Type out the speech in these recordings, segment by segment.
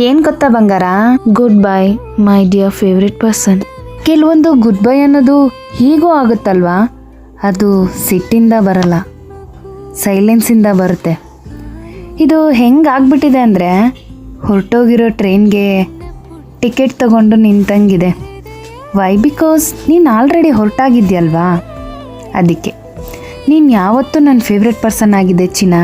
ಏನು ಗೊತ್ತಾ ಬಂಗಾರ, good bye my dear favourite person. ಕೆಲವೊಂದು ಗುಡ್ ಬೈ ಅನ್ನೋದು ಹೀಗೂ ಆಗುತ್ತಲ್ವಾ, ಅದು ಸಿಟ್ಟಿಂದ ಬರಲ್ಲ, ಸೈಲೆನ್ಸಿಂದ ಬರುತ್ತೆ. ಇದು ಹೆಂಗಾಗ್ಬಿಟ್ಟಿದೆ ಅಂದರೆ ಹೊರಟೋಗಿರೋ ಟ್ರೈನ್ಗೆ ಟಿಕೆಟ್ ತಗೊಂಡು ನಿಂತಂಗಿದೆ. ವೈ? ಬಿಕಾಸ್ ನೀನು ಆಲ್ರೆಡಿ ಹೊರಟಾಗಿದ್ಯಲ್ವಾ, ಅದಕ್ಕೆ. ನೀನು ಯಾವತ್ತೂ ನನ್ನ ಫೇವ್ರೆಟ್ ಪರ್ಸನ್ ಆಗಿದೆ ಚಿನ್ನ.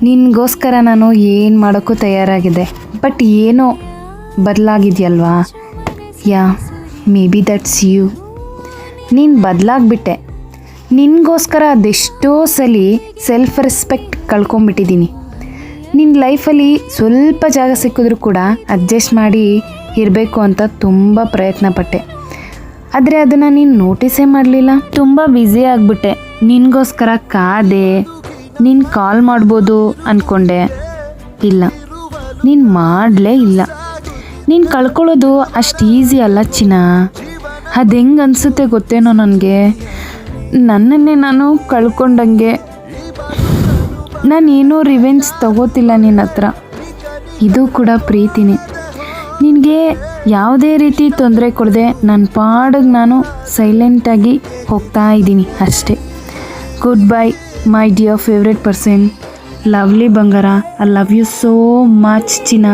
ನಿನಗೋಸ್ಕರ ನಾನು ಏನು ಮಾಡೋಕ್ಕೂ ತಯಾರಾಗಿದೆ. ಬಟ್ ಏನೋ ಬದಲಾಗಿದೆಯಲ್ವಾ, ಯಾ ಮೇ ಬಿ ದಟ್ಸ್ ಯು. ನೀನು ಬದಲಾಗ್ಬಿಟ್ಟೆ. ನಿನಗೋಸ್ಕರ ಅದೆಷ್ಟೋ ಸಲ ಸೆಲ್ಫ್ ರೆಸ್ಪೆಕ್ಟ್ ಕಳ್ಕೊಂಬಿಟ್ಟಿದ್ದೀನಿ. ನಿನ್ನ ಲೈಫಲ್ಲಿ ಸ್ವಲ್ಪ ಜಾಗ ಸಿಕ್ಕಿದ್ರೂ ಕೂಡ ಅಡ್ಜಸ್ಟ್ ಮಾಡಿ ಇರಬೇಕು ಅಂತ ತುಂಬ ಪ್ರಯತ್ನ ಪಟ್ಟೆ. ಆದರೆ ಅದನ್ನು ನೀನು ನೋಟಿಸೇ ಮಾಡಲಿಲ್ಲ. ತುಂಬ ಬ್ಯುಸಿ ಆಗಿಬಿಟ್ಟೆ. ನಿನಗೋಸ್ಕರ ಕಾದೆ, ನೀನು ಕಾಲ್ ಮಾಡ್ಬೋದು ಅಂದ್ಕೊಂಡೆ. ಇಲ್ಲ, ನೀನು ಮಾಡಲೇ ಇಲ್ಲ. ನೀನು ಕಳ್ಕೊಳ್ಳೋದು ಅಷ್ಟು ಈಸಿ ಅಲ್ಲ ಚಿನ್ನ. ಅದು ಹೆಂಗೆ ಅನಿಸುತ್ತೆ ಗೊತ್ತೇನೋ ನನಗೆ. ನನ್ನನ್ನೇ ನಾನು ಕಳ್ಕೊಂಡಂಗೆ. ನಾನೇನೋ ರಿವೆಂಜ್ ತಗೋತಿಲ್ಲ ನಿನ್ನ ಹತ್ರ. ಇದು ಕೂಡ ಪ್ರೀತಿನೇ. ನಿನಗೆ ಯಾವುದೇ ರೀತಿ ತೊಂದರೆ ಕೊಡದೆ ನನ್ನ ಪಾಡಿಗೆ ನಾನು ಸೈಲೆಂಟಾಗಿ ಹೋಗ್ತಾ ಇದ್ದೀನಿ ಅಷ್ಟೇ. Goodbye my dear favourite person. Lovely ಬಂಗಾರ. I love you so much ಚಿನ್ನ.